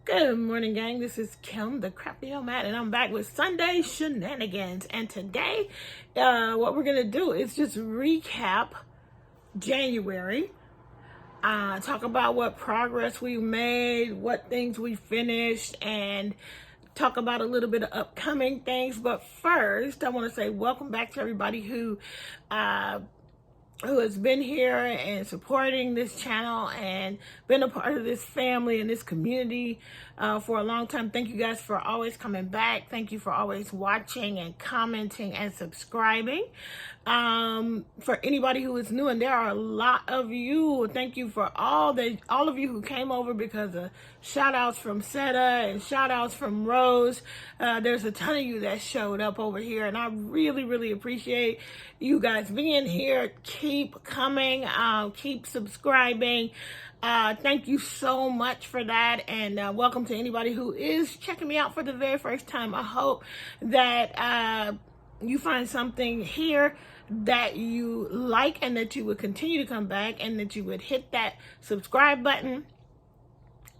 Good morning, gang. This is Kim, the Crafty Nomad, and I'm back with Sunday Shenanigans. And today, what we're going to do is just recap January, talk about what progress we made, what things we finished, and talk about a little bit of upcoming things. But first, I want to say welcome back to everybody who has been here and supporting this channel and been a part of this family and this community for a long time. Thank you guys for always coming back. Thank you for always watching and commenting and subscribing. For anybody who is new, and there are a lot of you, thank you for all of you who came over because of shout outs from Seta and shout outs from Rose. There's a ton of you that showed up over here, and I really appreciate you guys being here. Keep coming, keep subscribing. Thank you so much for that, and welcome to anybody who is checking me out for the very first time. I hope that you find something here that you like and that you would continue to come back, and that you would hit that subscribe button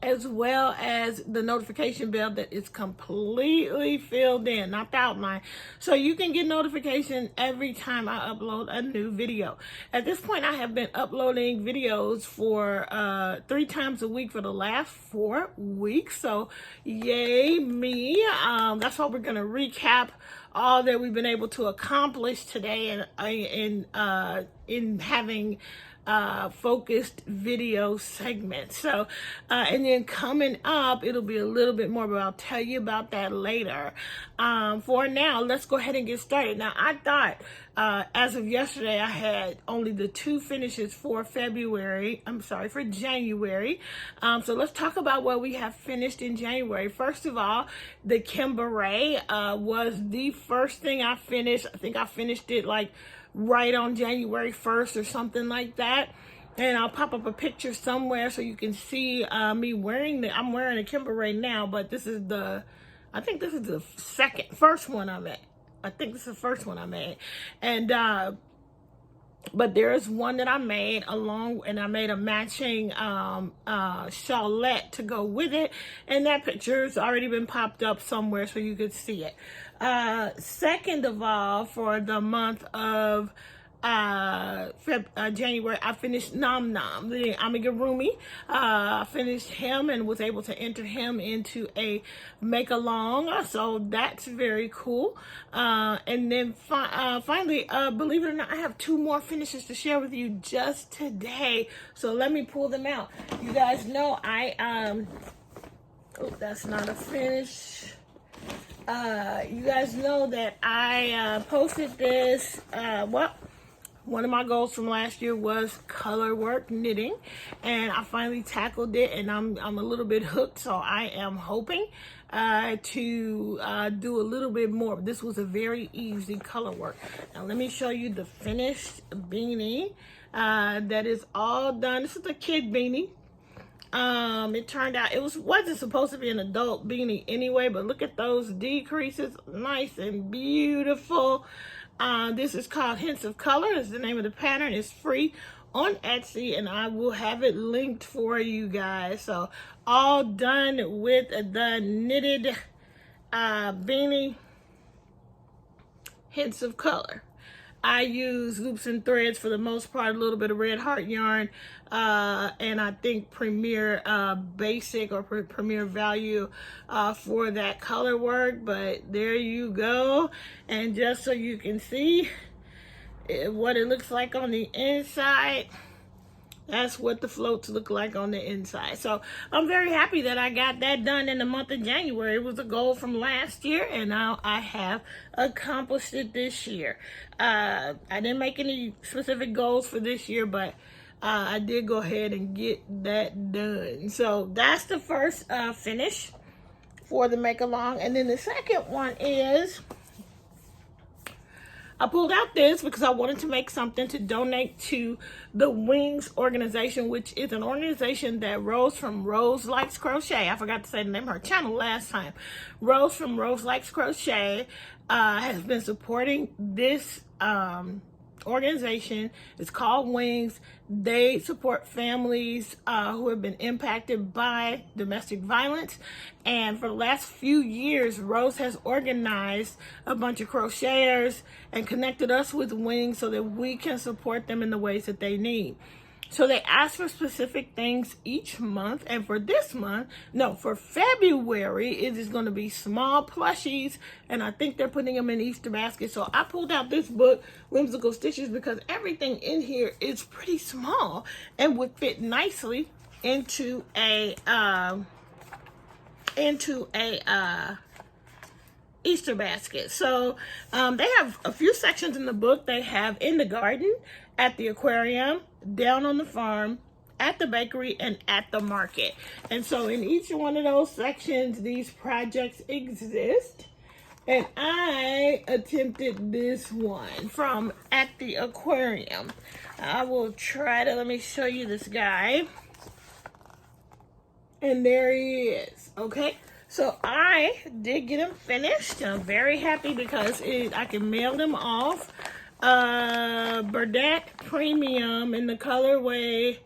as well as the notification bell that is completely filled in, not the outline, so you can get notification every time I upload a new video. At this point, I have been uploading videos for 3 times a week for the last 4 weeks, so yay me. That's why we're going to recap all that we've been able to accomplish today in having focused video segments. So and then coming up, it'll be a little bit more, but I'll tell you about that later. For now, let's go ahead and get started. Now, I thought as of yesterday, I had only the 2 finishes for January. So let's talk about what we have finished in January. First of all, the Kimberet was the first thing I finished. I think I finished it like right on January 1st or something like that. And I'll pop up a picture somewhere so you can see me wearing I'm wearing a Kimberet now, but I think this is the first one I made. I think this is the first one I made. And but there is one that I made and I made a matching shawlette to go with it, and that picture's already been popped up somewhere so you could see it. Second of all, for the month of January, I finished Nom Nom the amigurumi. I finished him and was able to enter him into a make along, so that's very cool. And then finally, believe it or not, I have 2 more finishes to share with you just today, so let me pull them out. You guys know that's not a finish. You guys know that I posted this. One of my goals from last year was color work knitting, and I finally tackled it, and I'm a little bit hooked, so I am hoping to do a little bit more. This was a very easy color work. Now let me show you the finished beanie that is all done. This is a kid beanie. It turned out it wasn't supposed to be an adult beanie anyway, but look at those decreases, nice and beautiful. This is called Hints of Color. Is the name of the pattern. It's free on Etsy, and I will have it linked for you guys. So all done with the knitted beanie, Hints of Color. I use loops and threads for the most part, a little bit of red heart yarn, and I think Premier Basic or Premier Value for that color work. But there you go. And just so you can see what it looks like on the inside, that's what the floats look like on the inside. So I'm very happy that I got that done in the month of January. It was a goal from last year, and now I have accomplished it this year. I didn't make any specific goals for this year, but I did go ahead and get that done. So that's the first finish for the make along. And then the second one is, I pulled out this because I wanted to make something to donate to the Wings organization, which is an organization that Rose from Rose Likes Crochet, I forgot to say the name of her channel last time. Rose from Rose Likes Crochet has been supporting this organization. It's called Wings. They support families who have been impacted by domestic violence. And for the last few years, Rose has organized a bunch of crocheters and connected us with Wings so that we can support them in the ways that they need. So they ask for specific things each month. And for this month, no, for February, it is going to be small plushies. And I think they're putting them in Easter baskets. So I pulled out this book, Whimsical Stitches, because everything in here is pretty small and would fit nicely into a Easter basket. So they have a few sections in the book. They have in the garden, at the aquarium, down on the farm, at the bakery, and at the market. And so in each one of those sections, these projects exist. And I attempted this one from at the aquarium. I will try to, let me show you this guy. And there he is, okay? So I did get them finished. I'm very happy because I can mail them off. Burdette Premium in the colorway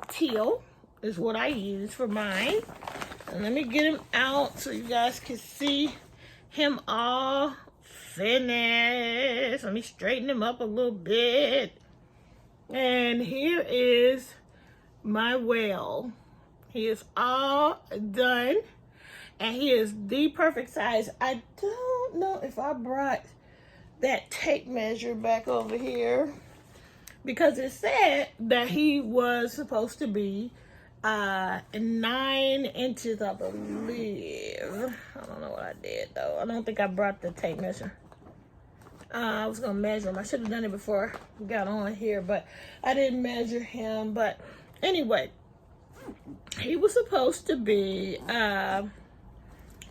teal is what I use for mine. And let me get him out so you guys can see him all finished. Let me straighten him up a little bit. And here is my whale. He is all done. And he is the perfect size. I don't know if I brought that tape measure back over here, because it said that he was supposed to be 9 inches, I believe. I don't know what I did though. I don't think I brought the tape measure. I was gonna measure him. I should have done it before we got on here, but I didn't measure him. But anyway, he was supposed to be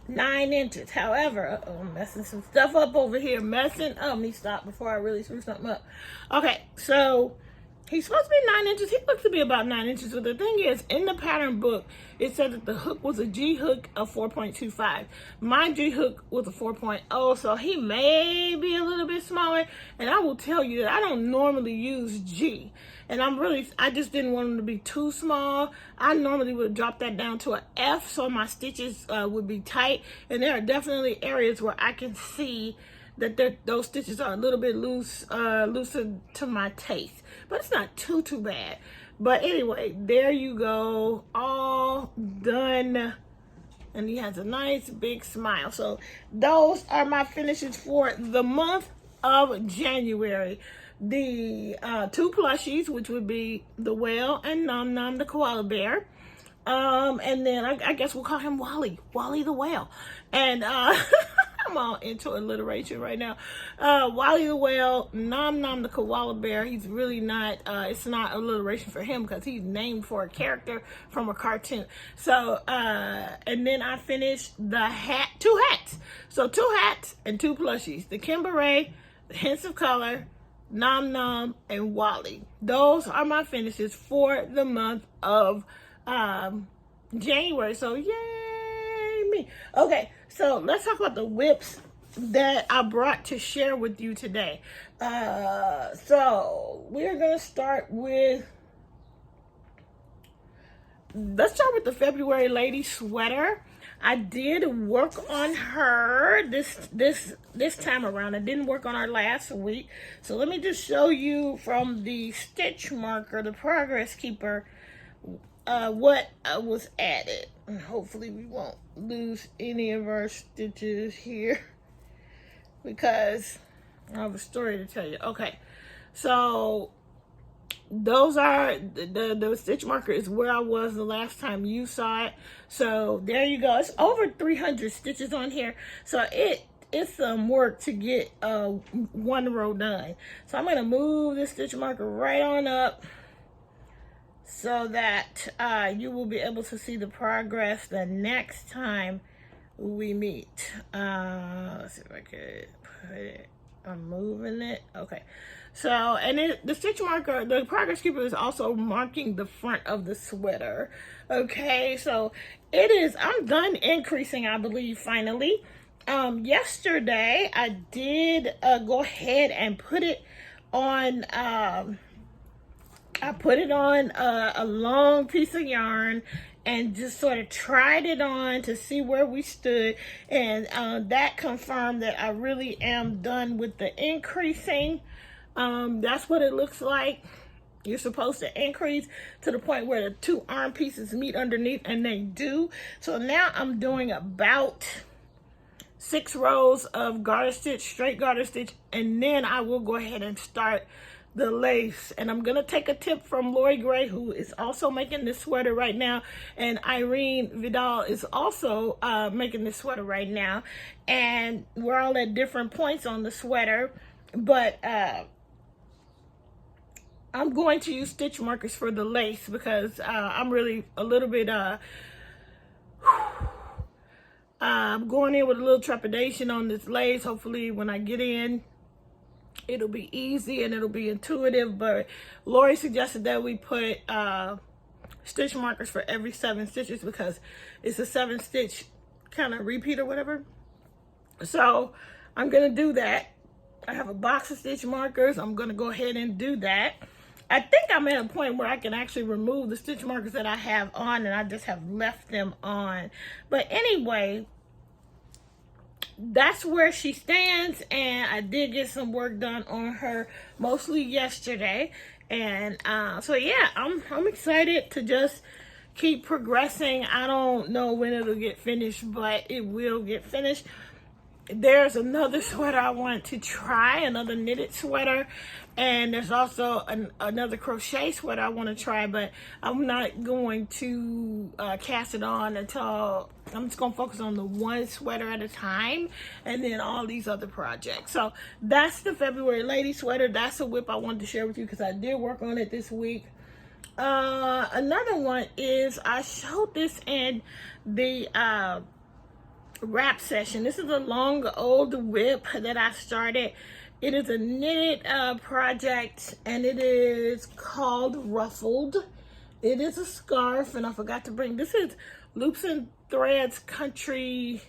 9 inches. However, I'm messing some stuff up over here. Let me stop before I really screw something up. Okay, so he's supposed to be 9 inches. He looks to be about 9 inches. But the thing is, in the pattern book, it said that the hook was a G hook of 4.25. My G hook was a 4.0, so he may be a little bit smaller. And I will tell you that I don't normally use G. And I just didn't want them to be too small. I normally would drop that down to an F so my stitches would be tight. And there are definitely areas where I can see that those stitches are a little bit looser to my taste. But it's not too bad. But anyway, there you go. All done. And he has a nice big smile. So those are my finishes for the month of January. The 2 plushies, which would be the whale and Nom Nom the koala bear. And then I guess we'll call him Wally the whale. And I'm all into alliteration right now. Wally the whale, Nom Nom the koala bear. He's really not, it's not alliteration for him because he's named for a character from a cartoon. So, and then I finished the 2 hats. So 2 hats and 2 plushies. The Kimberet, the Hints of Color, Nom Nom, and Wally. Those are my finishes for the month of January. So yay me. Okay, so let's talk about the whips that I brought to share with you today. So we're gonna start with, let's start with the February lady sweater. I did work on her this time around. I didn't work on her last week. So let me just show you from the stitch marker, the progress keeper, what was added. And hopefully we won't lose any of our stitches here because I have a story to tell you. Okay, so those are the stitch marker is where I was the last time you saw it. So there you go. It's over 300 stitches on here. So it's some work to get one row done. So I'm going to move this stitch marker right on up so that you will be able to see the progress the next time we meet. Let's see if I could put it. I'm moving it. Okay. So, and the stitch marker, the progress keeper is also marking the front of the sweater. Okay, so I'm done increasing, I believe, finally. Yesterday, I did go ahead and put it on, I put it on a long piece of yarn and just sort of tried it on to see where we stood. And that confirmed that I really am done with the increasing. That's what it looks like. You're supposed to increase to the point where the two arm pieces meet underneath, and they do. So now I'm doing about 6 rows of garter stitch, straight garter stitch, and then I will go ahead and start the lace. And I'm gonna take a tip from Lori Gray, who is also making this sweater right now, and Irene Vidal is also making this sweater right now, and we're all at different points on the sweater, but I'm going to use stitch markers for the lace because I'm really a little bit I'm going in with a little trepidation on this lace. Hopefully when I get in, it'll be easy and it'll be intuitive. But Lori suggested that we put stitch markers for every 7 stitches because it's a 7 stitch kind of repeat or whatever. So I'm gonna do that. I have a box of stitch markers. I'm gonna go ahead and do that. I think I'm at a point where I can actually remove the stitch markers that I have on, and I just have left them on. But anyway, that's where she stands, and I did get some work done on her mostly yesterday. And so yeah, I'm excited to just keep progressing. I don't know when it'll get finished, but it will get finished. There's another sweater I want to try, another knitted sweater, and there's also another crochet sweater I want to try, but I'm not going to cast it on until I'm just going to focus on the one sweater at a time, and then all these other projects. So that's the February lady sweater. That's a whip I wanted to share with you because I did work on it this week. Another one is I showed this in the wrap session. This is a long old whip that I started. It is a knitted project, and it is called Ruffled. It is a scarf, and I forgot to bring, this is Loops and Threads Country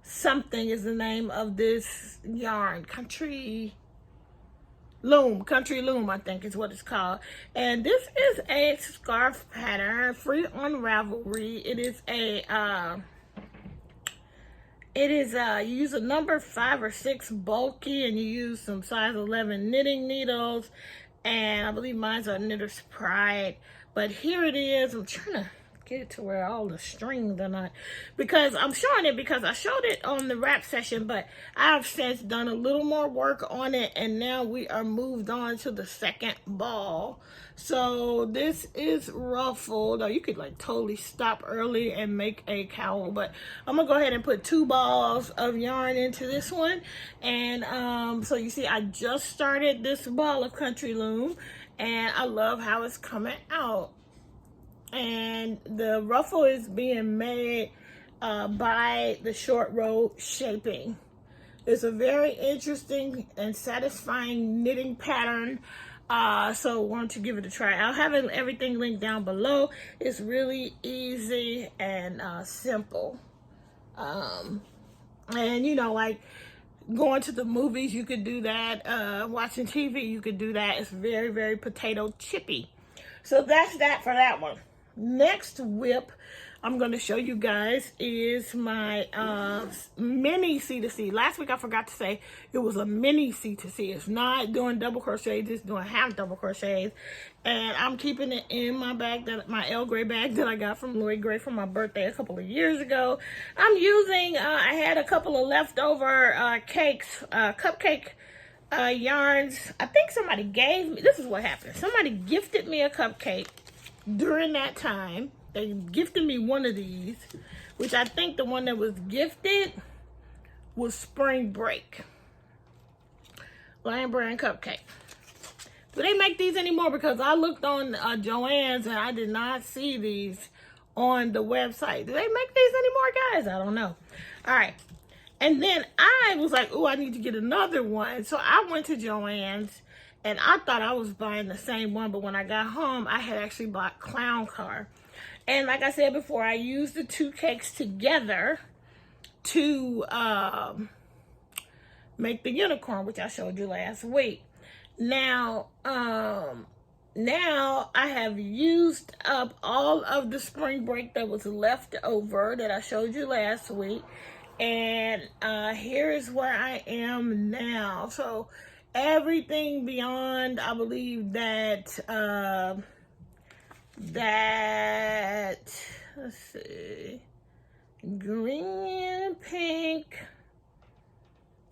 something is the name of this yarn. Country Loom, I think is what it's called. And this is a scarf pattern, free on Ravelry. It is a you use a number 5 or 6 bulky, and you use some size 11 knitting needles, and I believe mine's are Knitter's Pride. But here it is. I'm trying to get it to where all the strings are not, because I'm showing it because I showed it on the wrap session, but I've since done a little more work on it, and now we are moved on to the second ball. So this is ruffled. Oh, you could like totally stop early and make a cowl, but I'm gonna go ahead and put 2 balls of yarn into this one. And so you see I just started this ball of Country Loom, and I love how it's coming out. And the ruffle is being made by the Short Road Shaping. It's a very interesting and satisfying knitting pattern. So why don't you give it a try? I'll have everything linked down below. It's really easy and simple. And you know, like going to the movies, you could do that. Watching TV, you could do that. It's very, very potato chippy. So that's that for that one. Next whip I'm going to show you guys is my mini C2C. Last week I forgot to say it was a mini C2C. It's not doing double crochets, it's doing half double crochets. And I'm keeping it in my bag, my El Gray bag that I got from Lori Gray for my birthday a couple of years ago. I'm using, I had a couple of leftover cupcake yarns. I think somebody gave me, this is what happened. Somebody gifted me a cupcake during that time. They gifted me one of these, which I think the one that was gifted was Spring Break. Lion Brand Cupcake. Do they make these anymore? Because I looked on Joann's and I did not see these on the website. Do they make these anymore, guys? I don't know. All right. And then I was like, oh, I need to get another one. So I went to Joann's and I thought I was buying the same one. But when I got home, I had actually bought Clown Car. And like I said before, I used the 2 cakes together to make the unicorn, which I showed you last week. Now I have used up all of the spring break that was left over that I showed you last week. And here is where I am now. So everything beyond, I believe that, let's see, green and pink,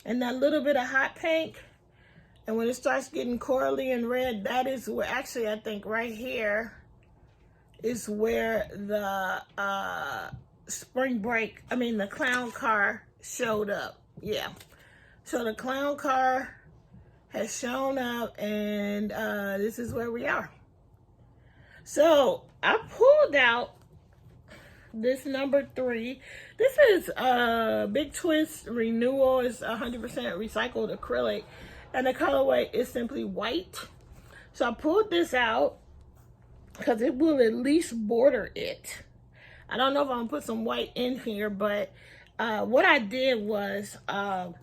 and that little bit of hot pink. And when it starts getting corally and red, that is where, actually, I think right here is where the the clown car showed up. Yeah. So the clown car has shown up, and this is where we are. So I pulled out this number 3. This is Big Twist Renewal. It's 100% recycled acrylic. And the colorway is simply white. So I pulled this out because it will at least border it. I don't know if I'm going to put some white in here, but what I did was I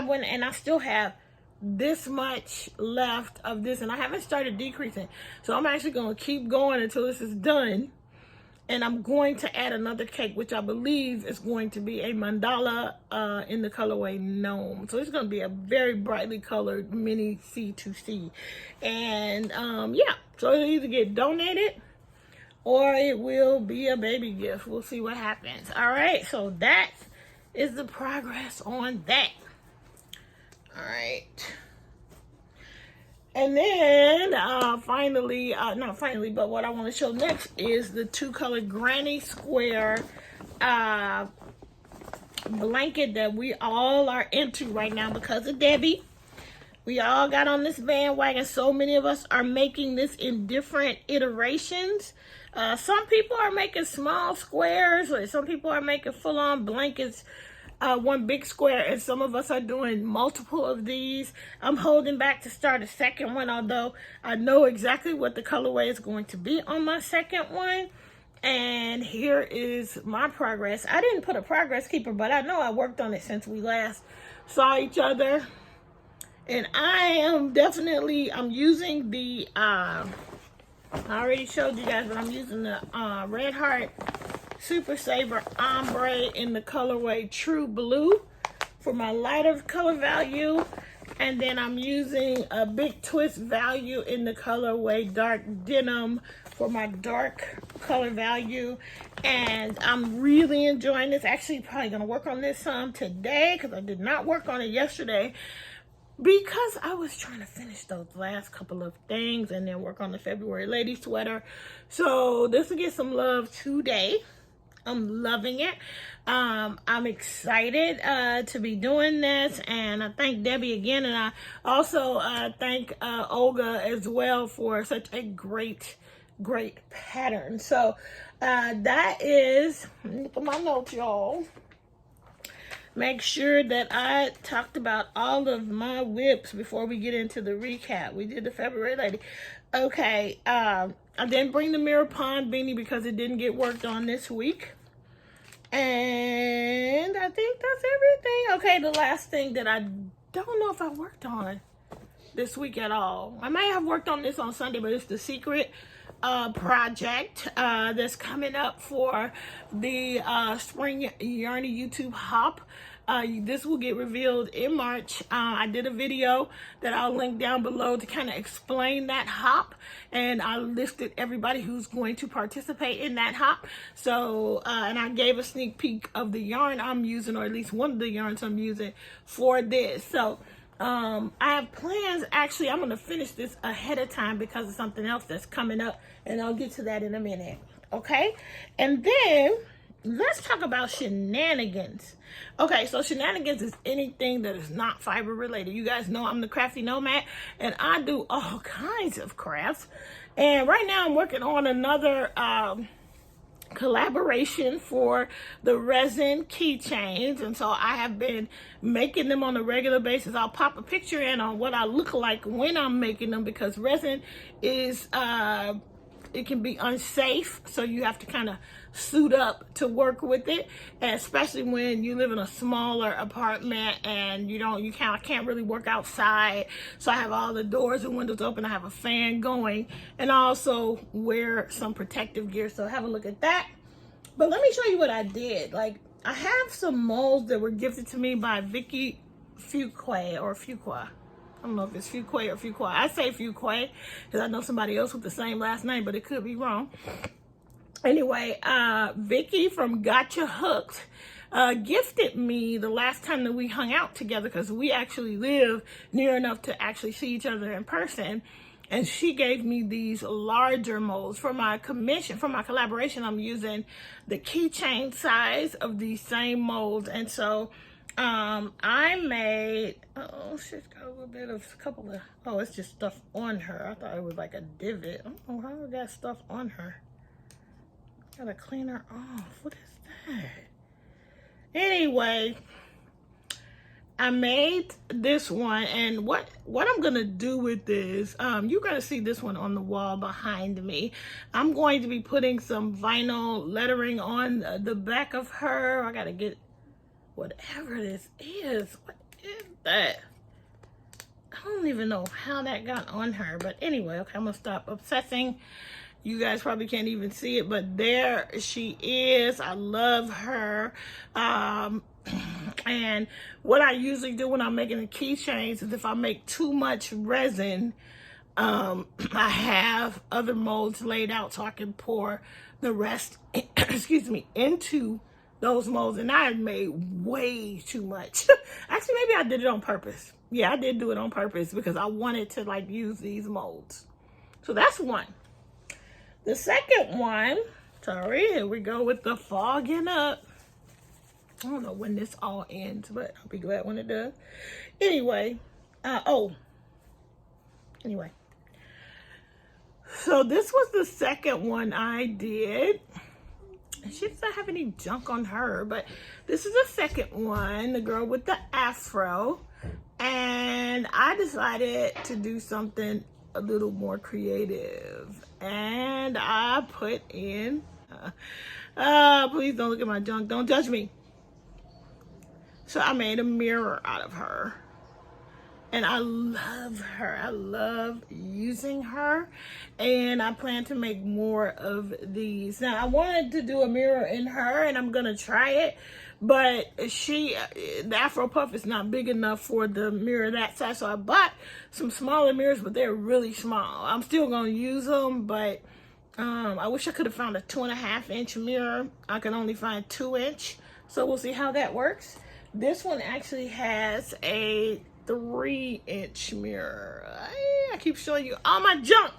went, and I still have this much left of this, and I haven't started decreasing. So I'm actually going to keep going until this is done. And I'm going to add another cake, which I believe is going to be a mandala in the colorway Gnome. So it's going to be a very brightly colored mini C2C. And yeah, so it'll either get donated or it will be a baby gift. We'll see what happens. All right, so that is the progress on that. All right. And then finally, not finally, but what I want to show next is the 2-color Granny Square blanket that we all are into right now because of Debbie. We all got on this bandwagon. So many of us are making this in different iterations. Some people are making small squares, or some people are making full-on blankets, one big square, and some of us are doing multiple of these. I'm holding back to start a second one, although I know exactly what the colorway is going to be on my second one. And here is my progress. I didn't put a progress keeper, but I know I worked on it since we last saw each other. And I'm using the I already showed you guys, but I'm using the Red Heart Super Saver Ombre in the colorway True Blue for my lighter color value. And then I'm using a Big Twist value in the colorway Dark Denim for my dark color value. And I'm really enjoying this. Actually, probably going to work on this some today because I did not work on it yesterday, because I was trying to finish those last couple of things and then work on the February lady sweater. So this will get some love today. I'm loving it. I'm excited to be doing this, and I thank Debbie again, and I also thank Olga as well for such a great pattern. So that is, let me put my notes, y'all. Make sure that I talked about all of my whips before we get into the recap. We did the February lady. Okay, I didn't bring the Mirror Pond beanie because it didn't get worked on this week. And I think that's everything. Okay, the last thing that I don't know if I worked on this week at all. I may have worked on this on Sunday, but it's the secret project that's coming up for the Spring Yarny YouTube Hop. This will get revealed in March. I did a video that I'll link down below to kind of explain that hop, and I listed everybody who's going to participate in that hop. So, and I gave a sneak peek of the yarn I'm using, or at least one of the yarns I'm using for this. So, I have plans. Actually, I'm going to finish this ahead of time because of something else that's coming up, and I'll get to that in a minute. Okay? And then let's talk about Shenanigans. Okay, so Shenanigans is anything that is not fiber related. You guys know I'm the Crafty Nomad, and I do all kinds of crafts. And right now I'm working on another collaboration for the resin keychains, and so I have been making them on a regular basis. I'll pop a picture in on what I look like when I'm making them, because resin is it can be unsafe, so you have to kind of suit up to work with it, and especially when you live in a smaller apartment and you can't really work outside. So I have all the doors and windows open. I have a fan going, and I also wear some protective gear. So have a look at that. But let me show you what I did. Like, I have some molds that were gifted to me by Vicky Fuqua or Fuqua. I don't know if it's Fuqua or Fuqua. I say Fuqua because I know somebody else with the same last name, but it could be wrong. Anyway, Vicky from Gotcha Hooked gifted me the last time that we hung out together, because we actually live near enough to actually see each other in person. And she gave me these larger molds for my commission, for my collaboration. I'm using the keychain size of these same molds. And so I made, oh, she's got a little bit of oh, it's just stuff on her. I thought it was like a divot. I don't know how I got stuff on her. Gotta clean her off. What is that? Anyway, I made this one, and what I'm gonna do with this, you're gonna see this one on the wall behind me. I'm going to be putting some vinyl lettering on the back of her. I gotta get whatever this is. What is that? I don't even know how that got on her, but anyway, okay, I'm gonna stop obsessing. You guys probably can't even see it, but there she is. I love her. And what I usually do when I'm making the keychains is if I make too much resin, I have other molds laid out so I can pour the rest, excuse me, into those molds. And I made way too much. Actually, maybe I did it on purpose. Yeah, I did do it on purpose because I wanted to like use these molds. So that's one. The second one, sorry, here we go with the fogging up. I don't know when this all ends, but I'll be glad when it does. Anyway, anyway. So this was the second one I did. She doesn't have any junk on her, but this is the second one, the girl with the afro. And I decided to do something a little more creative. And I put in, please don't look at my junk. Don't judge me. So I made a mirror out of her. And I love her. I love using her. And I plan to make more of these. Now, I wanted to do a mirror in her, and I'm going to try it. But the Afro Puff is not big enough for the mirror that size. So I bought some smaller mirrors, but they're really small. I'm still going to use them, but I wish I could have found a 2.5-inch mirror. I can only find 2-inch. So we'll see how that works. This one actually has a 3-inch mirror. I keep showing you all my junk.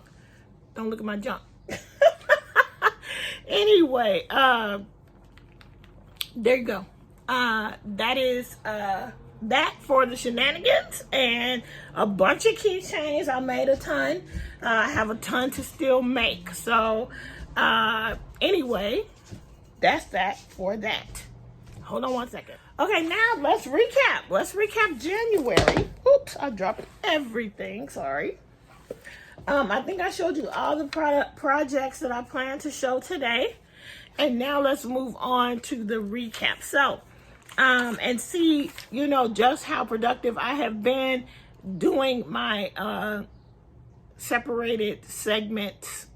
Don't look at my junk. Anyway, there you go. That is that for the Shenanigans, and a bunch of keychains. I made a ton. I have a ton to still make. So anyway, that's that for that. Hold on one second. Okay, now let's recap. Let's recap January. Oops, I dropped everything. Sorry. I think I showed you all the projects that I plan to show today. And now let's move on to the recap. So, and see, you know, just how productive I have been doing my separated segments,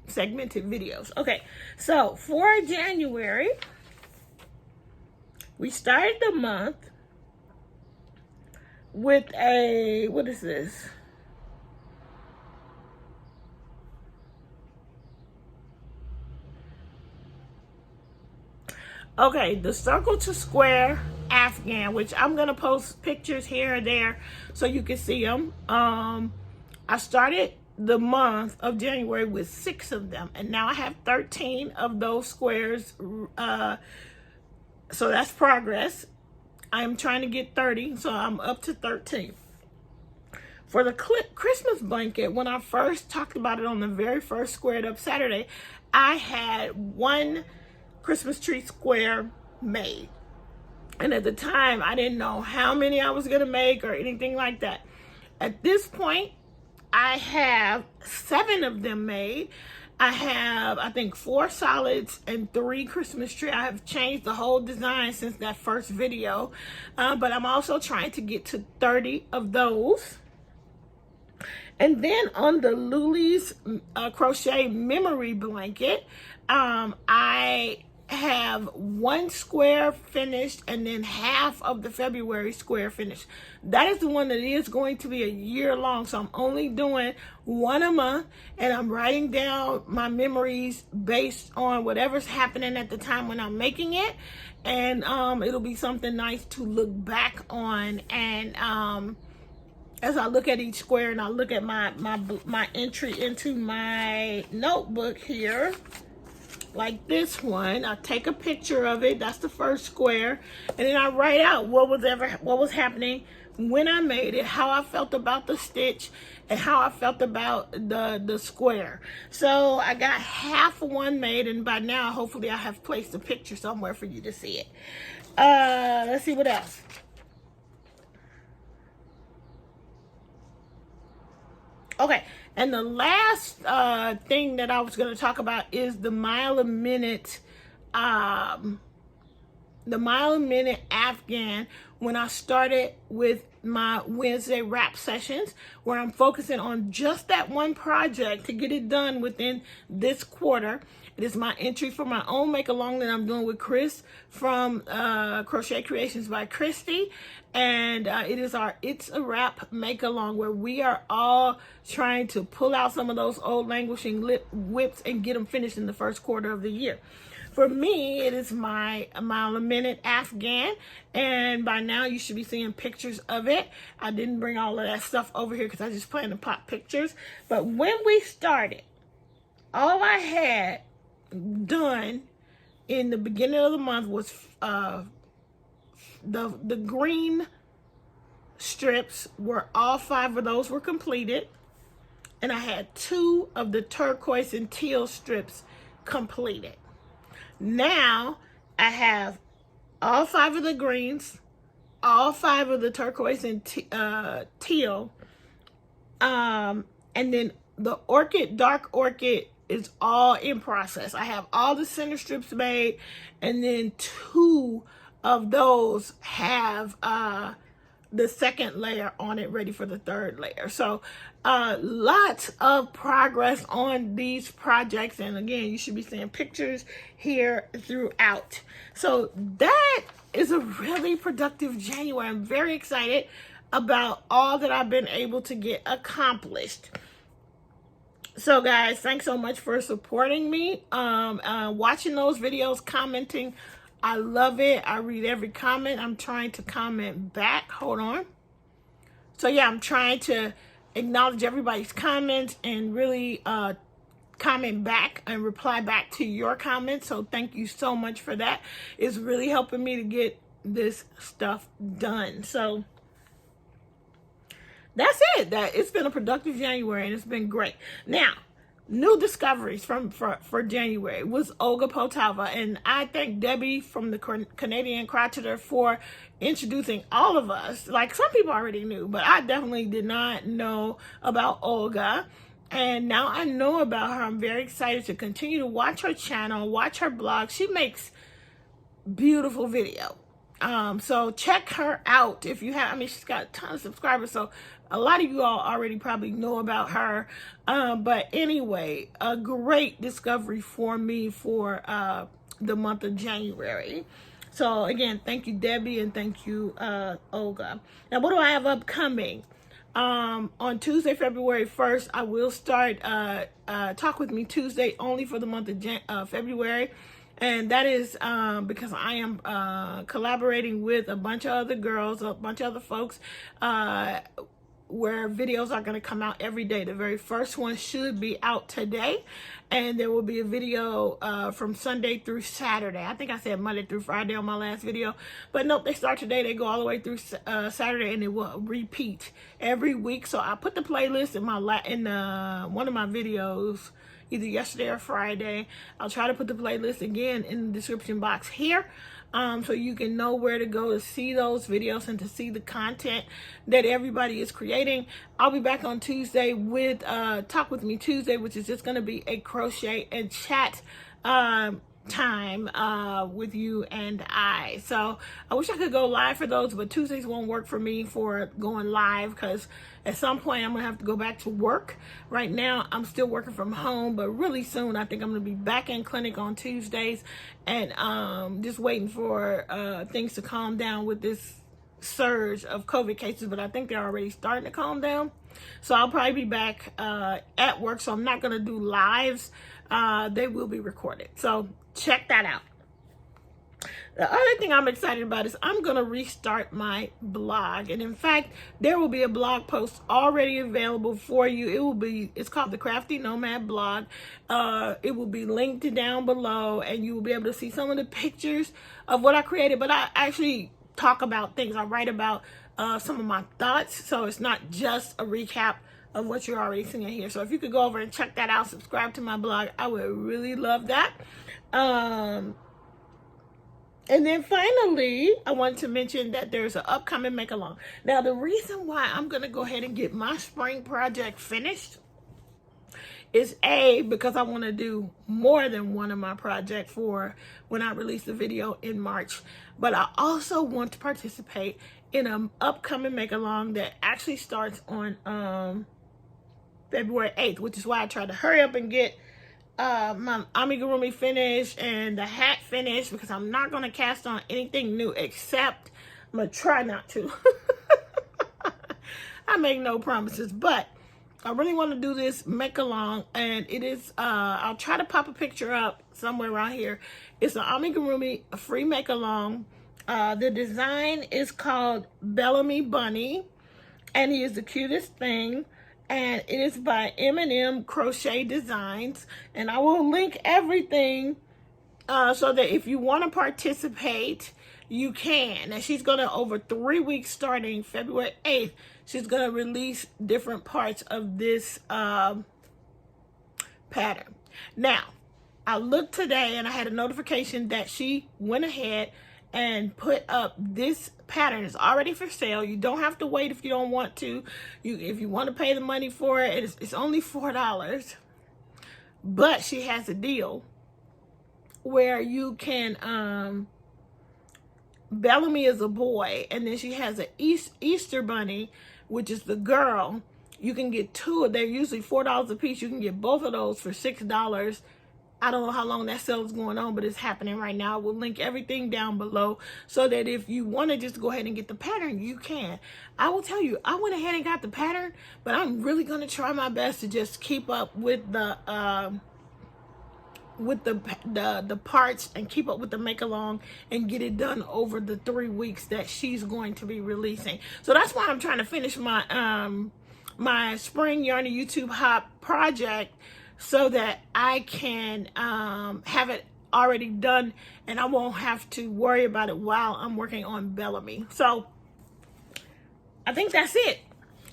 segmented videos. Okay, so for January, we started the month with a, what is this? Okay, the circle to square Afghan, which I'm going to post pictures here and there so you can see them. I started the month of January with 6 of them, and now I have 13 of those squares. So that's progress. I'm trying to get 30, so I'm up to 13. For the Christmas blanket, when I first talked about it on the very first Squared Up Saturday, I had 1 Christmas tree square made. And at the time, I didn't know how many I was going to make or anything like that. At this point, I have 7 of them made. I have, I think, 4 solids and 3 Christmas tree. I have changed the whole design since that first video, but I'm also trying to get to 30 of those. And then on the Luli's crochet memory blanket, I have 1 square finished and then half of the February square finished. That is the one that is going to be a year long, so I'm only doing 1 a month, and I'm writing down my memories based on whatever's happening at the time when I'm making it, and it'll be something nice to look back on. And as I look at each square and I look at my entry into my notebook here, like this one, I take a picture of it. That's the first square, and then I write out what was happening when I made it, how I felt about the stitch, and how I felt about the square. So I got half of one made, and by now hopefully I have placed a picture somewhere for you to see it. Let's see what else. Okay, and the last thing that I was going to talk about is the mile a minute Afghan. When I started with my Wednesday wrap sessions, where I'm focusing on just that one project to get it done within this quarter. It is my entry for my own make-along that I'm doing with Chris from Crochet Creations by Christy. And it is our It's a Wrap make-along, where we are all trying to pull out some of those old languishing whips and get them finished in the first quarter of the year. For me, it is my mile a minute Afghan, and by now you should be seeing pictures of it. I didn't bring all of that stuff over here because I just plan to pop pictures. But when we started, all I had done in the beginning of the month was the green strips, where all 5 of those were completed, and I had 2 of the turquoise and teal strips completed. Now I have all 5 of the greens, all 5 of the turquoise and teal, and then the orchid, dark orchid, is all in process. I have all the center strips made, and then 2 of those have the second layer on it, ready for the third layer. So lots of progress on these projects, and again, you should be seeing pictures here throughout. So that is a really productive January. I'm very excited about all that I've been able to get accomplished. So guys, thanks so much for supporting me, watching those videos, commenting. I love it. I read every comment. I'm trying to comment back. Hold on. So yeah, I'm trying to acknowledge everybody's comments and really comment back and reply back to your comments. So thank you so much for that. It's really helping me to get this stuff done. So that's it. It's been a productive January, and it's been great. Now, new discoveries for January was Olga Poltava, and I thank Debbie from the Canadian Crocheter for introducing all of us. Like, some people already knew, but I definitely did not know about Olga, and now I know about her. I'm very excited to continue to watch her channel, watch her blog. She makes beautiful video. So check her out if you have. I mean, she's got a ton of subscribers, so a lot of you all already probably know about her. But anyway, a great discovery for me for the month of January. So again, thank you, Debbie, and thank you, Olga. Now, what do I have upcoming? On Tuesday, February 1st, I will start Talk With Me Tuesday, only for the month of February. And that is because I am collaborating with a bunch of other girls, a bunch of other folks, where videos are going to come out every day. The very first one should be out today, and there will be a video from Sunday through Saturday. I think I said Monday through Friday on my last video, but nope, they start today. They go all the way through Saturday, and it will repeat every week. So I put the playlist in one of my videos, either yesterday or Friday. I'll try to put the playlist again in the description box here. so you can know where to go to see those videos and to see the content that everybody is creating. I'll be back on Tuesday with Talk With Me Tuesday, which is just going to be a crochet and chat time with you and I. So I wish I could go live for those, but Tuesdays won't work for me for going live because at some point I'm gonna have to go back to work. Right now I'm still working from home, but really soon I think I'm gonna be back in clinic on Tuesdays, and just waiting for things to calm down with this surge of COVID cases, but I think they're already starting to calm down. So I'll probably be back at work, so I'm not gonna do lives. They will be recorded, so check that out. The other thing I'm excited about is I'm going to restart my blog. And in fact, there will be a blog post already available for you. It's called the Crafty Nomad blog. It will be linked down below, and you will be able to see some of the pictures of what I created. But I actually talk about things. I write about some of my thoughts. So it's not just a recap of what you're already seeing here. So if you could go over and check that out, subscribe to my blog, I would really love that. And then finally, I want to mention that there's an upcoming make-along. Now, the reason why I'm going to go ahead and get my spring project finished is because I want to do more than one of my projects for when I release the video in March. But I also want to participate in an upcoming make-along that actually starts on February 8th, which is why I tried to hurry up and get my amigurumi finished and the hat finished, because I'm not going to cast on anything new, except I'm going to try not to. I make no promises, but I really want to do this make-along, and it is, I'll try to pop a picture up somewhere around here. It's an amigurumi, a free make-along. The design is called Bellamy Bunny, and he is the cutest thing. And it is by M&M Crochet Designs. And I will link everything so that if you want to participate, you can. And she's going to, over 3 weeks starting February 8th, she's going to release different parts of this pattern. Now, I looked today and I had a notification that she went ahead and put up this pattern. It's already for sale. You don't have to wait if you don't want to. If you want to pay the money for it, it's only $4. But she has a deal where you can, Bellamy is a boy, and then she has an Easter bunny, which is the girl. You can get two. They're usually $4 a piece. You can get both of those for $6. I don't know how long that sale is going on, but it's happening right now. We'll link everything down below so that if you want to just go ahead and get the pattern, you can. I will tell you, I went ahead and got the pattern, but I'm really going to try my best to just keep up with the parts and keep up with the make-along and get it done over the 3 weeks that she's going to be releasing. So that's why I'm trying to finish my my Spring Yarn to YouTube Hop project, so that I can have it already done and I won't have to worry about it while I'm working on Bellamy. So I think that's it.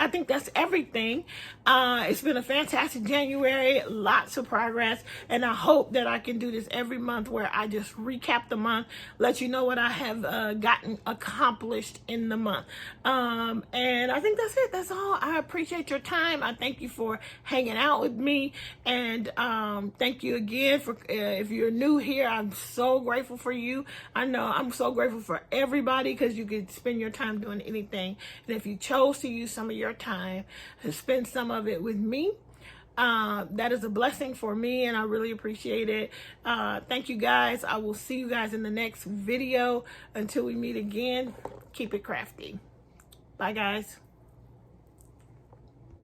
I think that's everything. It's been a fantastic January, lots of progress, and I hope that I can do this every month where I just recap the month, let you know what I have gotten accomplished in the month. And I think that's it. That's all. I appreciate your time. I thank you for hanging out with me, and thank you again for if you're new here. I'm so grateful for you. I know I'm so grateful for everybody, because you could spend your time doing anything, and if you chose to use some of your time to spend some of it with me, that is a blessing for me, and I really appreciate it. Thank you guys. I will see you guys in the next video. Until we meet again, keep it crafty. Bye guys.